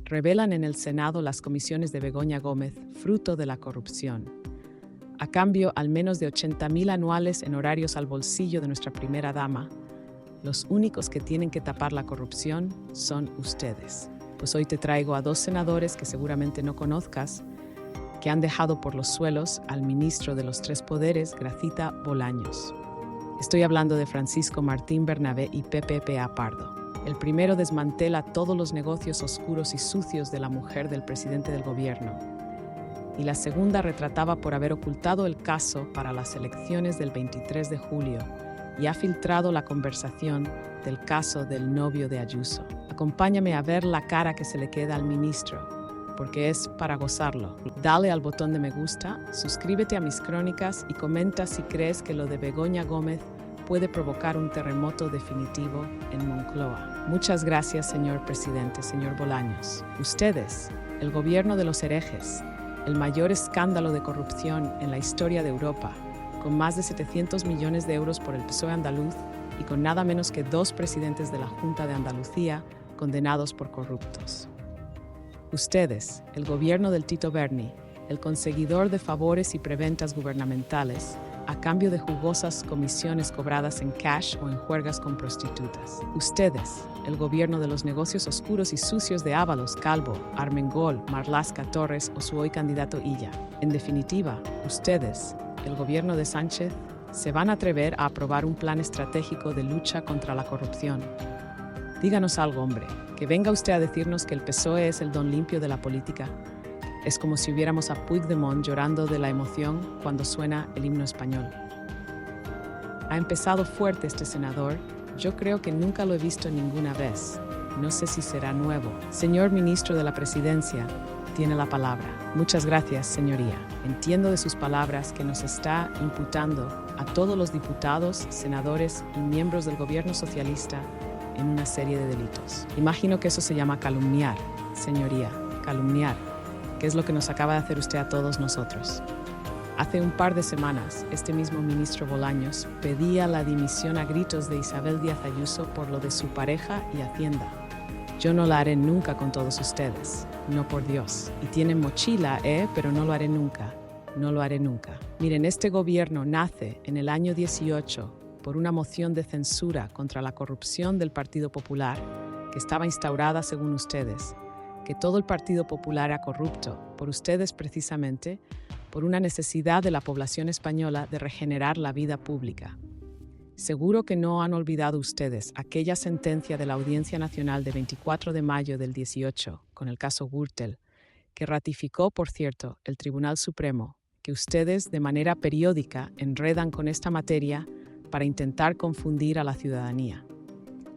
revelan en el Senado las comisiones de Begoña Gómez, fruto de la corrupción. A cambio, al menos de 80.000 anuales en horarios al bolsillo de nuestra primera dama, los únicos que tienen que tapar la corrupción son ustedes. Pues hoy te traigo a 2 senadores que seguramente no conozcas, que han dejado por los suelos al ministro de los 3 poderes, Gracita Bolaños. Estoy hablando de Francisco Martín Bernabé y Pepe P.A. Pardo. El primero desmantela todos los negocios oscuros y sucios de la mujer del presidente del gobierno. Y la segunda retrataba por haber ocultado el caso para las elecciones del 23 de julio y ha filtrado la conversación del caso del novio de Ayuso. Acompáñame a ver la cara que se le queda al ministro, porque es para gozarlo. Dale al botón de me gusta, suscríbete a mis crónicas y comenta si crees que lo de Begoña Gómez puede provocar un terremoto definitivo en Moncloa. Muchas gracias, señor presidente, señor Bolaños. Ustedes, el gobierno de los herejes, el mayor escándalo de corrupción en la historia de Europa, con más de 700 millones de euros por el PSOE andaluz y con nada menos que 2 presidentes de la Junta de Andalucía condenados por corruptos. Ustedes, el gobierno del Tito Berni, el conseguidor de favores y preventas gubernamentales, a cambio de jugosas comisiones cobradas en cash o en juergas con prostitutas. Ustedes, el gobierno de los negocios oscuros y sucios de Ábalos, Calvo, Armengol, Marlaska, Torres o su hoy candidato Illa. En definitiva, ustedes, el gobierno de Sánchez, se van a atrever a aprobar un plan estratégico de lucha contra la corrupción. Díganos algo, hombre, que venga usted a decirnos que el PSOE es el don limpio de la política. Es como si viéramos a Puigdemont llorando de la emoción cuando suena el himno español. Ha empezado fuerte este senador. Yo creo que nunca lo he visto ninguna vez. No sé si será nuevo. Señor ministro de la Presidencia, tiene la palabra. Muchas gracias, señoría. Entiendo de sus palabras que nos está imputando a todos los diputados, senadores y miembros del gobierno socialista en una serie de delitos. Imagino que eso se llama calumniar, señoría, calumniar, que es lo que nos acaba de hacer usted a todos nosotros. Hace un par de semanas, este mismo ministro Bolaños pedía la dimisión a gritos de Isabel Díaz Ayuso por lo de su pareja y Hacienda. Yo no la haré nunca con todos ustedes, no por Dios. Y tienen mochila, pero no lo haré nunca, no lo haré nunca. Miren, este gobierno nace en el año 18 por una moción de censura contra la corrupción del Partido Popular, que estaba instaurada según ustedes, que todo el Partido Popular era corrupto, por ustedes precisamente, por una necesidad de la población española de regenerar la vida pública. Seguro que no han olvidado ustedes aquella sentencia de la Audiencia Nacional de 24 de mayo del 18, con el caso Gürtel, que ratificó, por cierto, el Tribunal Supremo, que ustedes de manera periódica enredan con esta materia para intentar confundir a la ciudadanía.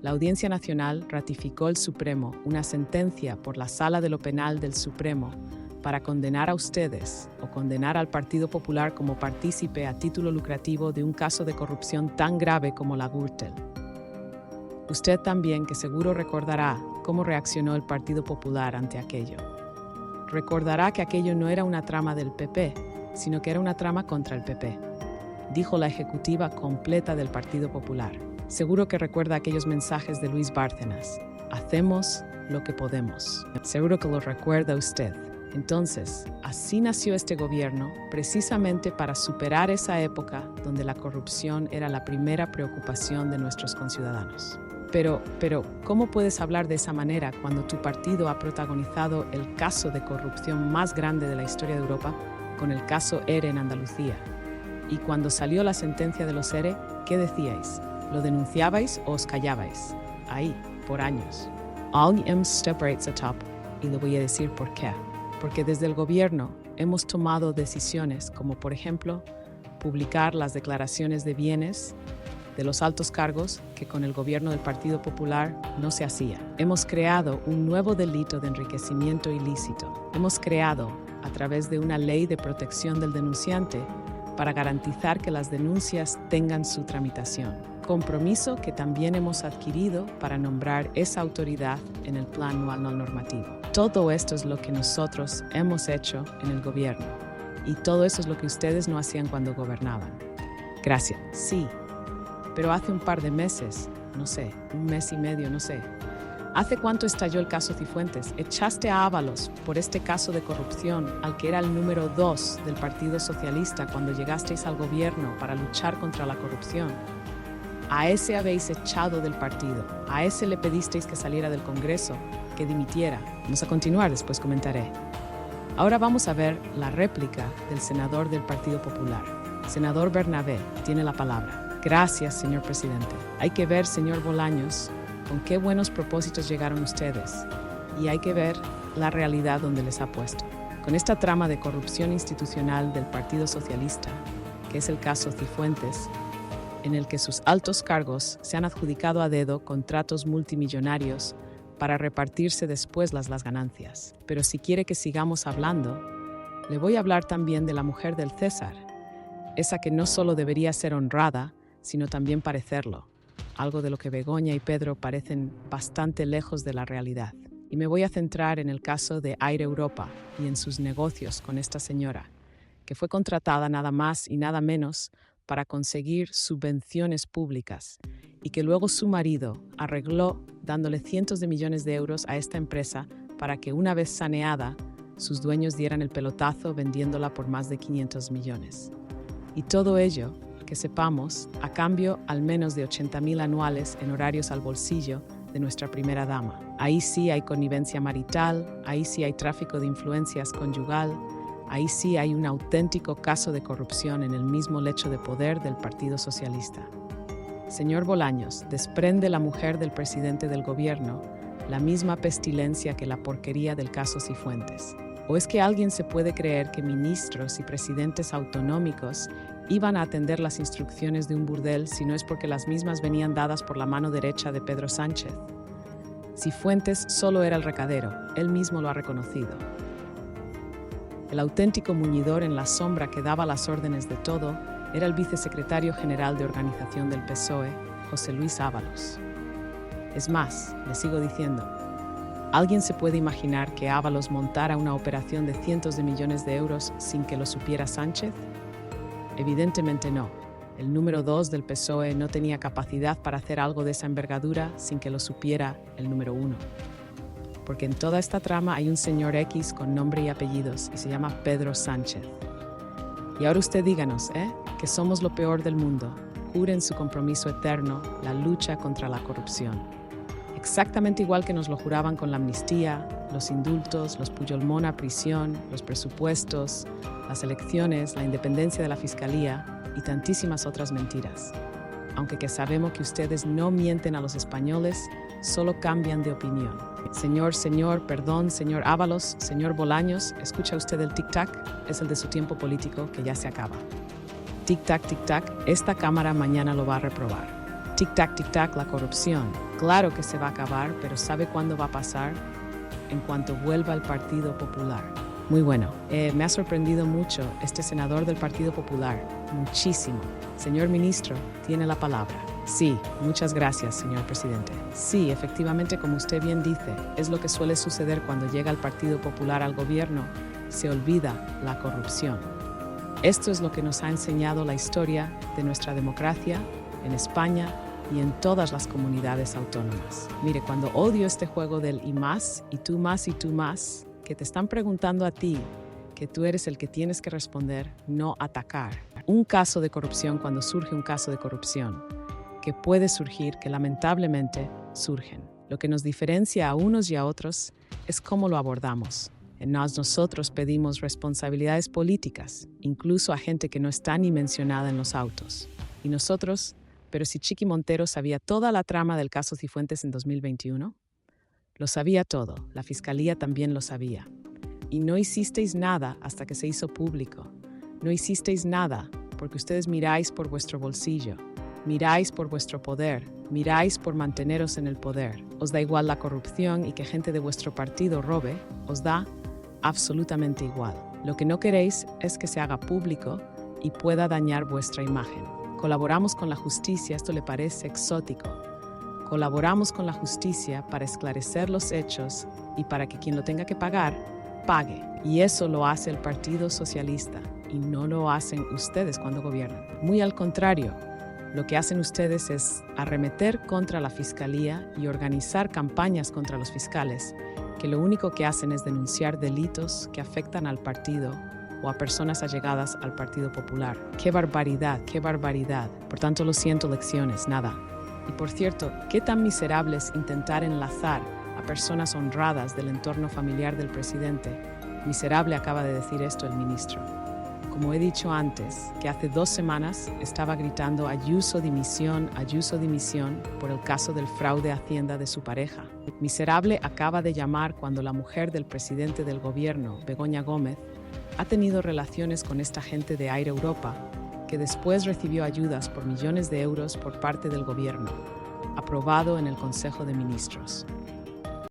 La Audiencia Nacional ratificó el Supremo una sentencia por la Sala de lo Penal del Supremo para condenar a ustedes o condenar al Partido Popular como partícipe a título lucrativo de un caso de corrupción tan grave como la Gürtel. Usted también, que seguro recordará cómo reaccionó el Partido Popular ante aquello. Recordará que aquello no era una trama del PP, sino que era una trama contra el PP, dijo la ejecutiva completa del Partido Popular. Seguro que recuerda aquellos mensajes de Luis Bárcenas. Hacemos lo que podemos. Seguro que lo recuerda usted. Entonces, así nació este gobierno, precisamente para superar esa época donde la corrupción era la primera preocupación de nuestros conciudadanos. Pero, ¿cómo puedes hablar de esa manera cuando tu partido ha protagonizado el caso de corrupción más grande de la historia de Europa, con el caso ERE en Andalucía? Y cuando salió la sentencia de los ERE, ¿qué decíais? ¿Lo denunciabais o os callabais? Ahí, por años. Alguien step a top, y le voy a decir por qué. Porque desde el gobierno hemos tomado decisiones como, por ejemplo, publicar las declaraciones de bienes de los altos cargos que con el gobierno del Partido Popular no se hacía. Hemos creado un nuevo delito de enriquecimiento ilícito. Hemos creado, a través de una ley de protección del denunciante, para garantizar que las denuncias tengan su tramitación. Compromiso que también hemos adquirido para nombrar esa autoridad en el Plan Anual Normativo. Todo esto es lo que nosotros hemos hecho en el gobierno. Y todo eso es lo que ustedes no hacían cuando gobernaban. Gracias. Sí, pero hace un par de meses, no sé, un mes y medio, no sé, ¿Hace cuánto estalló el caso Cifuentes? Echaste a Ábalos por este caso de corrupción al que era el número 2 del Partido Socialista cuando llegasteis al gobierno para luchar contra la corrupción. A ese habéis echado del partido, a ese le pedisteis que saliera del Congreso, que dimitiera. Vamos a continuar, después comentaré. Ahora vamos a ver la réplica del senador del Partido Popular. Senador Bernabé, tiene la palabra. Gracias, señor presidente. Hay que ver, señor Bolaños, con qué buenos propósitos llegaron ustedes. Y hay que ver la realidad donde les ha puesto. Con esta trama de corrupción institucional del Partido Socialista, que es el caso Cifuentes, en el que sus altos cargos se han adjudicado a dedo contratos multimillonarios para repartirse después las ganancias. Pero si quiere que sigamos hablando, le voy a hablar también de la mujer del César, esa que no solo debería ser honrada, sino también parecerlo, algo de lo que Begoña y Pedro parecen bastante lejos de la realidad. Y me voy a centrar en el caso de Air Europa y en sus negocios con esta señora, que fue contratada nada más y nada menos para conseguir subvenciones públicas y que luego su marido arregló dándole cientos de millones de euros a esta empresa para que una vez saneada, sus dueños dieran el pelotazo vendiéndola por más de 500 millones. Y todo ello, que sepamos, a cambio al menos de 80.000 anuales en horarios al bolsillo de nuestra primera dama. Ahí sí hay connivencia marital, ahí sí hay tráfico de influencias conyugal, ahí sí hay un auténtico caso de corrupción en el mismo lecho de poder del Partido Socialista. Señor Bolaños, desprende la mujer del presidente del gobierno la misma pestilencia que la porquería del caso Cifuentes. ¿O es que alguien se puede creer que ministros y presidentes autonómicos iban a atender las instrucciones de un burdel si no es porque las mismas venían dadas por la mano derecha de Pedro Sánchez? Cifuentes solo era el recadero, él mismo lo ha reconocido. El auténtico muñidor en la sombra que daba las órdenes de todo era el vicesecretario general de organización del PSOE, José Luis Ábalos. Es más, le sigo diciendo, ¿alguien se puede imaginar que Ábalos montara una operación de cientos de millones de euros sin que lo supiera Sánchez? Evidentemente no. El número 2 del PSOE no tenía capacidad para hacer algo de esa envergadura sin que lo supiera el número 1. Porque en toda esta trama hay un señor X con nombre y apellidos y se llama Pedro Sánchez. Y ahora usted díganos, que somos lo peor del mundo. Juren su compromiso eterno, la lucha contra la corrupción. Exactamente igual que nos lo juraban con la amnistía, los indultos, los Pujolmón a prisión, los presupuestos, las elecciones, la independencia de la Fiscalía y tantísimas otras mentiras. Aunque que sabemos que ustedes no mienten a los españoles, solo cambian de opinión. Señor, perdón, señor Ábalos, señor Bolaños, ¿escucha usted el tic-tac? Es el de su tiempo político que ya se acaba. Tic-tac, tic-tac, esta Cámara mañana lo va a reprobar. Tic-tac, tic-tac, la corrupción. Claro que se va a acabar, pero ¿sabe cuándo va a pasar? En cuanto vuelva el Partido Popular. Muy bueno. Me ha sorprendido mucho este senador del Partido Popular. Muchísimo. Señor ministro, tiene la palabra. Sí, muchas gracias, señor presidente. Sí, efectivamente, como usted bien dice, es lo que suele suceder cuando llega el Partido Popular al gobierno. Se olvida la corrupción. Esto es lo que nos ha enseñado la historia de nuestra democracia en España y en todas las comunidades autónomas. Mire, cuando odio este juego del y más, y tú más, y tú más, que te están preguntando a ti, que tú eres el que tienes que responder, no atacar. Un caso de corrupción cuando surge un caso de corrupción, que puede surgir, que lamentablemente surgen. Lo que nos diferencia a unos y a otros es cómo lo abordamos. Nosotros pedimos responsabilidades políticas, incluso a gente que no está ni mencionada en los autos. Y nosotros, pero si Chiqui Montero sabía toda la trama del caso Cifuentes en 2021, lo sabía todo, la Fiscalía también lo sabía. Y no hicisteis nada hasta que se hizo público. No hicisteis nada porque ustedes miráis por vuestro bolsillo, miráis por vuestro poder, miráis por manteneros en el poder. Os da igual la corrupción y que gente de vuestro partido robe, os da absolutamente igual. Lo que no queréis es que se haga público y pueda dañar vuestra imagen. Colaboramos con la justicia, esto le parece exótico. Colaboramos con la justicia para esclarecer los hechos y para que quien lo tenga que pagar, pague. Y eso lo hace el Partido Socialista y no lo hacen ustedes cuando gobiernan. Muy al contrario, Lo que hacen ustedes es arremeter contra la fiscalía y organizar campañas contra los fiscales, que lo único que hacen es denunciar delitos que afectan al partido o a personas allegadas al Partido Popular. ¡Qué barbaridad, qué barbaridad! Por tanto, lo siento, lecciones, nada. Y por cierto, ¿qué tan miserable es intentar enlazar a personas honradas del entorno familiar del presidente? Miserable acaba de decir esto el ministro. Como he dicho antes, que hace 2 semanas estaba gritando Ayuso dimisión por el caso del fraude a Hacienda de su pareja. Miserable acaba de llamar cuando la mujer del presidente del gobierno, Begoña Gómez, ha tenido relaciones con esta gente de Air Europa, que después recibió ayudas por millones de euros por parte del gobierno, aprobado en el Consejo de Ministros.